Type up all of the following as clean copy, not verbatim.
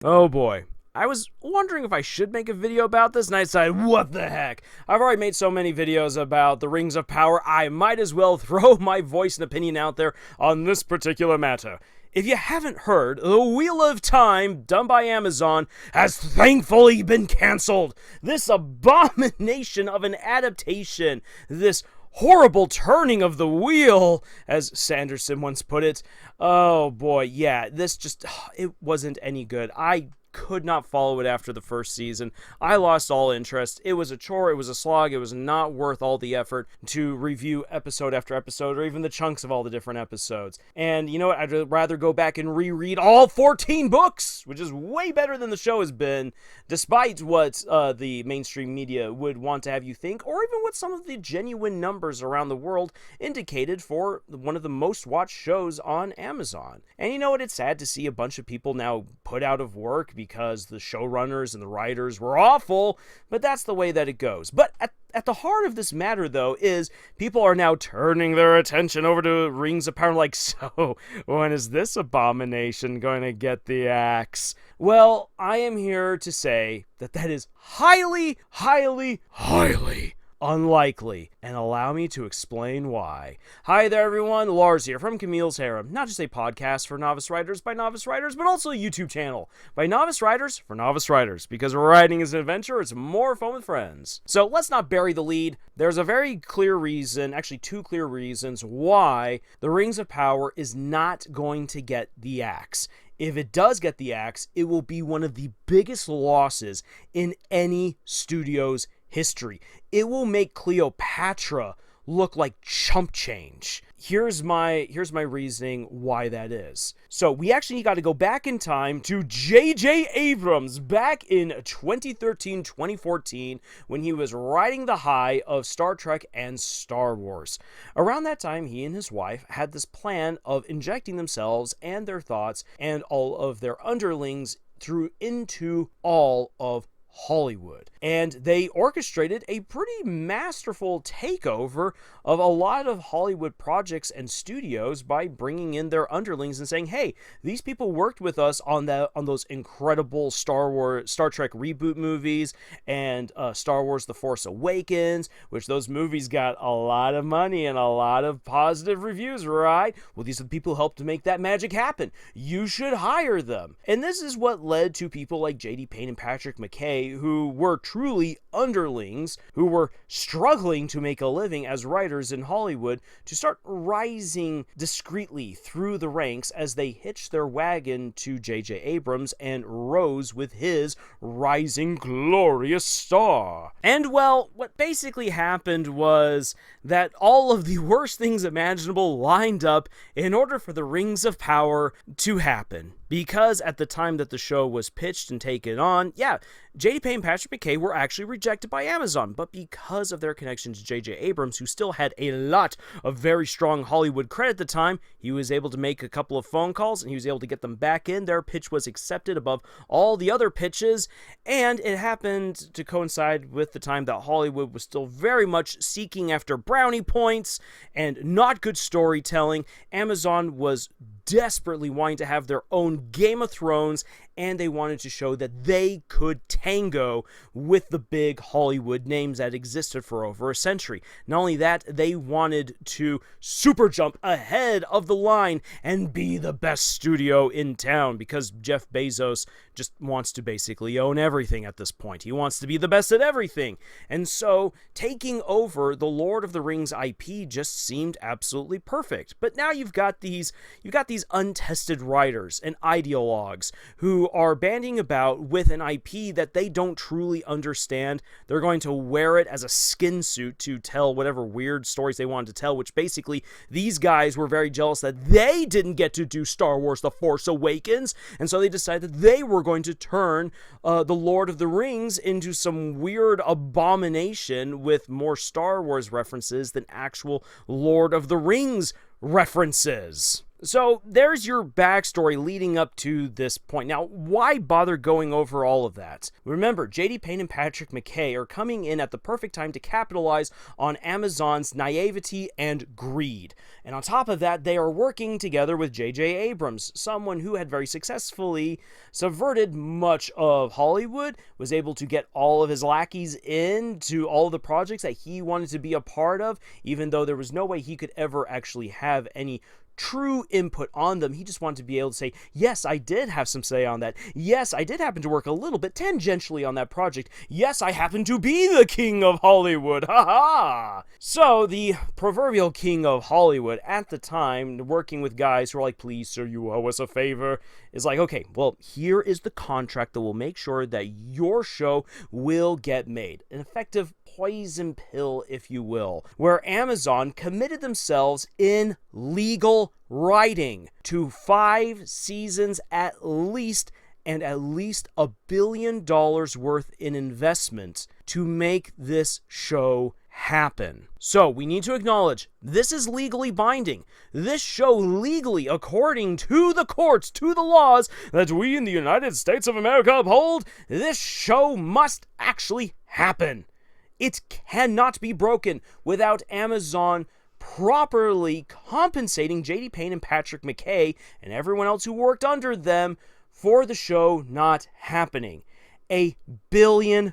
Oh boy. I was wondering if I should make a video about this, and I decided, what the heck? I've already made so many videos about the Rings of Power, I might as well throw my voice and opinion out there on this particular matter. If you haven't heard, The Wheel of Time, done by Amazon, has thankfully been cancelled. This abomination of an adaptation, this horrible turning of the wheel, as Sanderson once put it. Oh boy, yeah, this just, it wasn't any good. I could not follow it after the first season. I lost all interest. It was a chore, it was a slog, it was not worth all the effort to review episode after episode, or even the chunks of all the different episodes. And you know what, I'd rather go back and reread all 14 books, which is way better than the show has been, despite what the mainstream media would want to have you think, or even what some of the genuine numbers around the world indicated for one of the most watched shows on Amazon. And you know what, it's sad to see a bunch of people now put out of work because the showrunners and the writers were awful, but that's the way that it goes. But at the heart of this matter, though, is people are now turning their attention over to Rings of Power, like, so, when is this abomination going to get the axe? Well, I am here to say that that is highly, highly, highly unlikely, and allow me to explain why. Hi there everyone, Lars here from Camille's Harem, not just a podcast for novice writers by novice writers, but also a YouTube channel by novice writers for novice writers, because writing is an adventure, it's more fun with friends. So let's not bury the lead. There's a very clear reason, actually two clear reasons, why the Rings of Power is not going to get the axe. If it does get the axe, it will be one of the biggest losses in any studio's history. It will make Cleopatra look like chump change. Here's my reasoning why that is. So we actually got to go back in time to J.J. Abrams back in 2013-2014 when he was riding the high of Star Trek and Star Wars. Around that time, he and his wife had this plan of injecting themselves and their thoughts and all of their underlings into all of Hollywood. And they orchestrated a pretty masterful takeover of a lot of Hollywood projects and studios by bringing in their underlings and saying, hey, these people worked with us on those incredible Star Trek reboot movies and Star Wars The Force Awakens, which those movies got a lot of money and a lot of positive reviews, right? Well, these are the people who helped to make that magic happen. You should hire them. And this is what led to people like J.D. Payne and Patrick McKay, who were truly underlings, who were struggling to make a living as writers in Hollywood, to start rising discreetly through the ranks as they hitched their wagon to J.J. Abrams and rose with his rising glorious star. And well, what basically happened was that all of the worst things imaginable lined up in order for the Rings of Power to happen. Because at the time that the show was pitched and taken on, yeah, J.D. Payne and Patrick McKay were actually rejected by Amazon, but because of their connection to J.J. Abrams, who still had a lot of very strong Hollywood credit at the time, he was able to make a couple of phone calls and he was able to get them back in. Their pitch was accepted above all the other pitches, and it happened to coincide with the time that Hollywood was still very much seeking after brownie points and not good storytelling. Amazon was desperately wanting to have their own Game of Thrones, and they wanted to show that they could tango with the big Hollywood names that existed for over a century. Not only that, they wanted to super jump ahead of the line and be the best studio in town, because Jeff Bezos just wants to basically own everything at this point. He wants to be the best at everything. And so taking over the Lord of the Rings IP just seemed absolutely perfect. But now you've got these untested writers and ideologues who are banding about with an IP that they don't truly understand. They're going to wear it as a skin suit to tell whatever weird stories they wanted to tell, which basically these guys were very jealous that they didn't get to do Star Wars The Force Awakens, and so they decided that they were going to turn the Lord of the Rings into some weird abomination with more Star Wars references than actual Lord of the Rings references. So there's your backstory leading up to this point. Now, why bother going over all of that? Remember, J.D. Payne and Patrick McKay are coming in at the perfect time to capitalize on Amazon's naivety and greed. And on top of that, they are working together with J.J. Abrams, someone who had very successfully subverted much of Hollywood, was able to get all of his lackeys into all of the projects that he wanted to be a part of, even though there was no way he could ever actually have any true input on them. He just wanted to be able to say, yes, I did have some say on that. Yes, I did happen to work a little bit tangentially on that project. Yes, I happen to be the king of Hollywood. Ha ha! So the proverbial king of Hollywood at the time, working with guys who are like, please, sir, you owe us a favor, is like, okay, well, here is the contract that will make sure that your show will get made. An effective poison pill, if you will, where Amazon committed themselves in legal writing to 5 seasons at least, and at least $1 billion worth in investment to make this show happen. So we need to acknowledge this is legally binding. This show legally, according to the courts, to the laws that we in the United States of America uphold, this show must actually happen. It cannot be broken without Amazon properly compensating J.D. Payne and Patrick McKay and everyone else who worked under them for the show not happening. $1 billion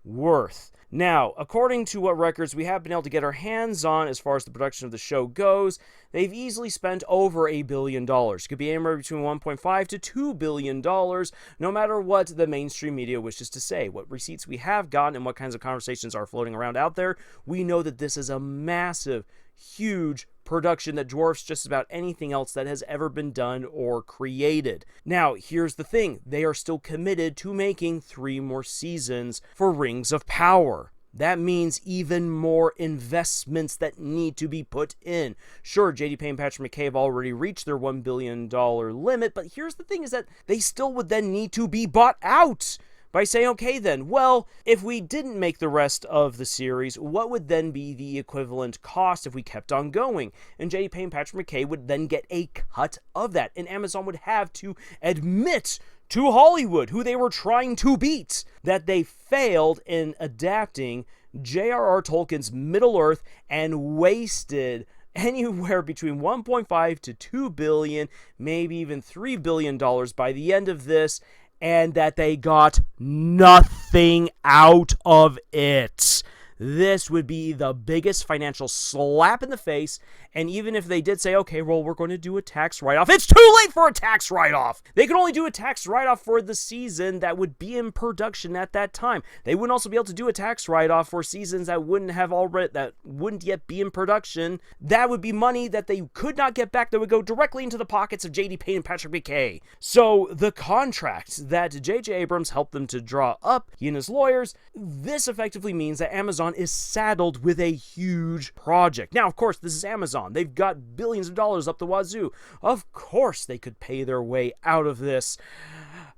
worth. Now, according to what records we have been able to get our hands on as far as the production of the show goes, they've easily spent over $1 billion. It could be anywhere between $1.5 to $2 billion, no matter what the mainstream media wishes to say. What receipts we have gotten and what kinds of conversations are floating around out there, we know that this is a massive, huge production that dwarfs just about anything else that has ever been done or created. Now, here's the thing. They are still committed to making 3 more seasons for Rings of Power. That means even more investments that need to be put in. Sure, J.D. Payne and Patrick McKay have already reached their $1 billion limit, but here's the thing is that they still would then need to be bought out. By saying, okay then, well, if we didn't make the rest of the series, what would then be the equivalent cost if we kept on going? And J.D. Payne and Patrick McKay would then get a cut of that, and Amazon would have to admit to Hollywood, who they were trying to beat, that they failed in adapting J.R.R. Tolkien's Middle-earth and wasted anywhere between $1.5 to $2 billion, maybe even $3 billion by the end of this, and that they got nothing out of it. This would be the biggest financial slap in the face, and even if they did say, okay, well, we're going to do a tax write-off, it's too late for a tax write-off! They could only do a tax write-off for the season that would be in production at that time. They wouldn't also be able to do a tax write-off for seasons that wouldn't yet be in production. That would be money that they could not get back that would go directly into the pockets of J.D. Payne and Patrick McKay. So the contract that J.J. Abrams helped them to draw up, he and his lawyers, this effectively means that Amazon is saddled with a huge project. Now, of course, this is Amazon. They've got billions of dollars up the wazoo. Of course they could pay their way out of this.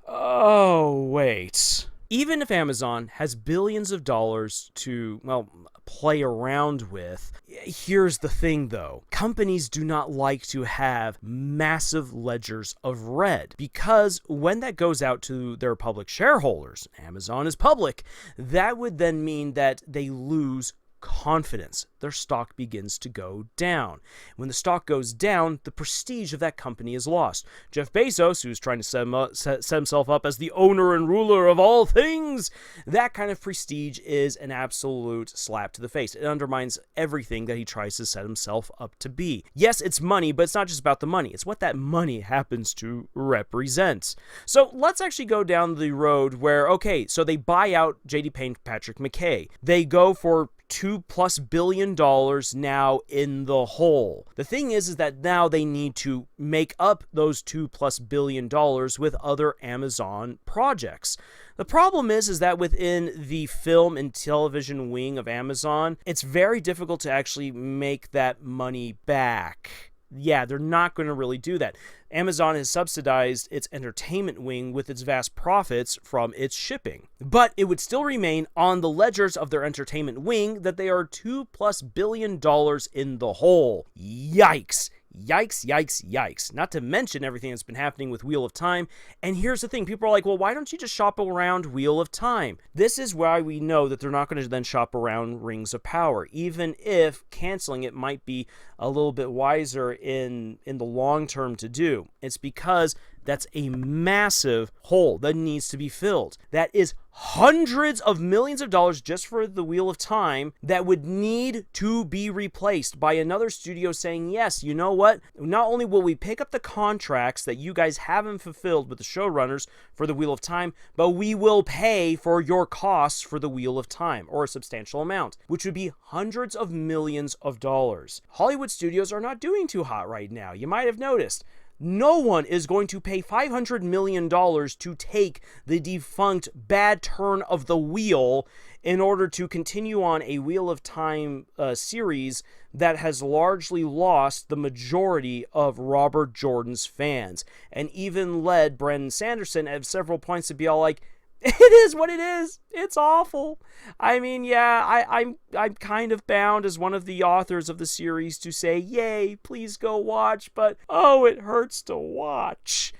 Oh, wait. Even if Amazon has billions of dollars to, well, play around with, here's the thing though. Companies do not like to have massive ledgers of red, because when that goes out to their public shareholders, Amazon is public, that would then mean that they lose confidence. Their stock begins to go down. When the stock goes down, the prestige of that company is lost. Jeff Bezos, who's trying to set himself up as the owner and ruler of all things, that kind of prestige is an absolute slap to the face. It undermines everything that he tries to set himself up to be. Yes, it's money, but it's not just about the money. It's what that money happens to represent. So let's actually go down the road where, okay, so they buy out J.D. Payne, Patrick McKay. They go for $2+ billion now in the hole. The thing is that now they need to make up those $2+ billion with other Amazon projects. The problem is that within the film and television wing of Amazon, it's very difficult to actually make that money back. Yeah, they're not going to really do that. Amazon has subsidized its entertainment wing with its vast profits from its shipping. But it would still remain on the ledgers of their entertainment wing that they are $2+ billion in the hole. Yikes! Yikes, yikes, yikes. Not to mention everything that's been happening with Wheel of Time. And here's the thing. People are like, well, why don't you just shop around Wheel of Time? This is why we know that they're not going to then shop around Rings of Power. Even if canceling it might be a little bit wiser in the long term to do. It's because that's a massive hole that needs to be filled. That is hundreds of millions of dollars just for the Wheel of Time that would need to be replaced by another studio saying, yes, you know what? Not only will we pick up the contracts that you guys haven't fulfilled with the showrunners for the Wheel of Time, but we will pay for your costs for the Wheel of Time, or a substantial amount, which would be hundreds of millions of dollars. Hollywood studios are not doing too hot right now. You might have noticed. No one is going to pay $500 million to take the defunct Bad Turn of the Wheel in order to continue on a Wheel of Time series that has largely lost the majority of Robert Jordan's fans, and even led Brandon Sanderson at several points to be all like, it is what it is. It's awful. I mean, yeah, I'm kind of bound as one of the authors of the series to say, yay, please go watch, but oh, it hurts to watch.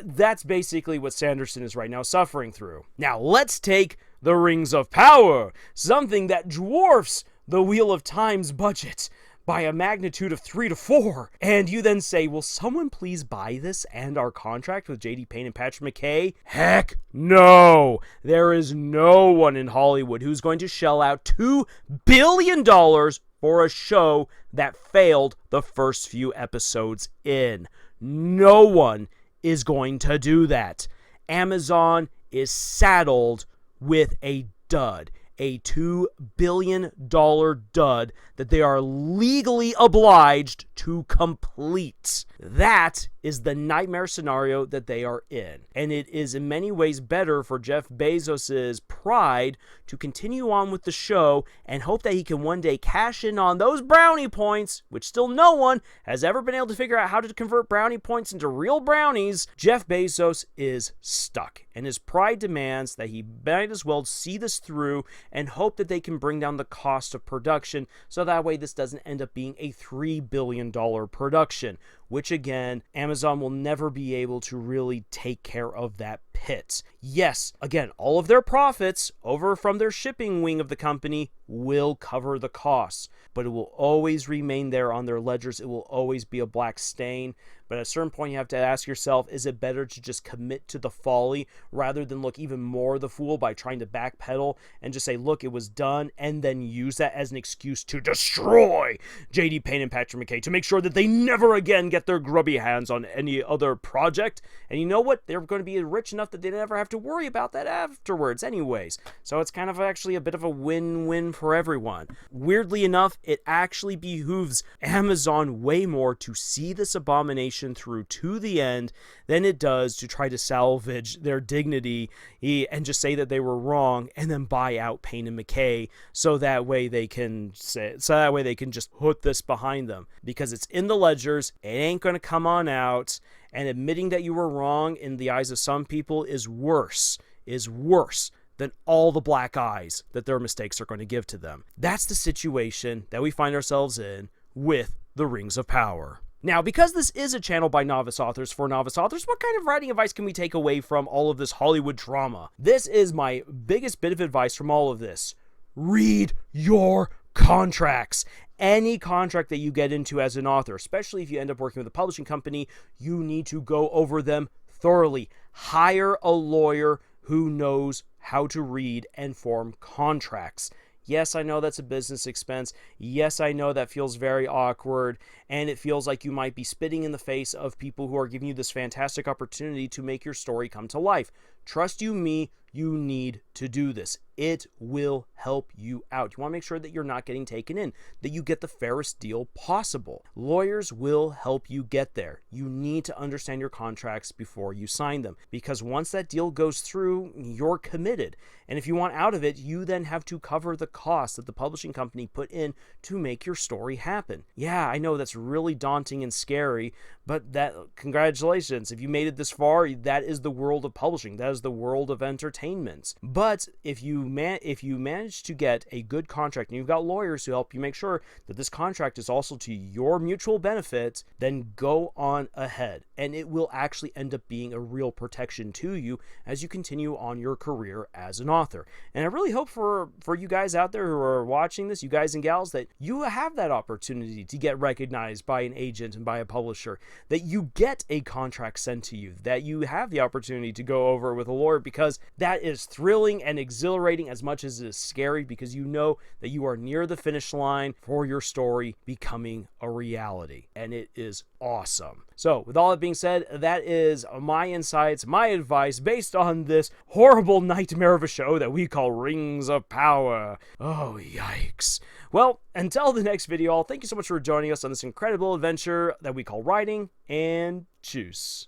That's basically what Sanderson is right now suffering through. Now, let's take the Rings of Power, something that dwarfs the Wheel of Time's budget by a magnitude of 3 to 4. And you then say, will someone please buy this and our contract with J.D. Payne and Patrick McKay? Heck no! There is no one in Hollywood who's going to shell out $2 billion for a show that failed the first few episodes in. No one is going to do that. Amazon is saddled with a dud. A $2 billion dud that they are legally obliged to complete. That is the nightmare scenario that they are in. And it is in many ways better for Jeff Bezos' pride to continue on with the show and hope that he can one day cash in on those brownie points, which still no one has ever been able to figure out how to convert brownie points into real brownies. Jeff Bezos is stuck, and his pride demands that he might as well see this through and hope that they can bring down the cost of production so that way this doesn't end up being a $3 billion production, which again, Amazon will never be able to really take care of that pit. Yes, again, all of their profits over from their shipping wing of the company will cover the costs, but it will always remain there on their ledgers. It will always be a black stain. But at a certain point, you have to ask yourself, is it better to just commit to the folly rather than look even more the fool by trying to backpedal and just say, look, it was done, and then use that as an excuse to destroy J.D. Payne and Patrick McKay to make sure that they never again get their grubby hands on any other project? And you know what? They're going to be rich enough that they never have to worry about that afterwards anyways. So it's kind of actually a bit of a win-win for everyone. Weirdly enough, it actually behooves Amazon way more to see this abomination through to the end than it does to try to salvage their dignity and just say that they were wrong and then buy out Payne and McKay so that way they can just put this behind them, because it's in the ledgers. It ain't going to come on out, and admitting that you were wrong in the eyes of some people is worse than all the black eyes that their mistakes are going to give to them. That's the situation that we find ourselves in with the Rings of Power. Now, because this is a channel by novice authors for novice authors, what kind of writing advice can we take away from all of this Hollywood drama? This is my biggest bit of advice from all of this. Read your contracts. Any contract that you get into as an author, especially if you end up working with a publishing company, you need to go over them thoroughly. Hire a lawyer who knows how to read and form contracts. Yes, I know that's a business expense. Yes, I know that feels very awkward, and it feels like you might be spitting in the face of people who are giving you this fantastic opportunity to make your story come to life. Trust you me, you need to do this. It will help you out. You want to make sure that you're not getting taken in, that you get the fairest deal possible. Lawyers will help you get there. You need to understand your contracts before you sign them, because once that deal goes through, you're committed. And if you want out of it, you then have to cover the costs that the publishing company put in to make your story happen. Yeah, I know that's really daunting and scary, But that, congratulations, if you made it this far, that is the world of publishing. That is the world of entertainment. But if you manage to get a good contract, and you've got lawyers who help you make sure that this contract is also to your mutual benefit, then go on ahead, and it will actually end up being a real protection to you as you continue on your career as an author. And I really hope for you guys out there who are watching this, you guys and gals, that you have that opportunity to get recognized by an agent and by a publisher, that you get a contract sent to you, that you have the opportunity to go over with a lawyer, because that is thrilling and exhilarating as much as it is scary, because you know that you are near the finish line for your story becoming a reality, and it is awesome. So with all that being said, that is my insights, my advice based on this horrible nightmare of a show that we call Rings of Power. Oh, yikes. Well, until the next video, thank you so much for joining us on this incredible adventure that we call writing, and tschüss.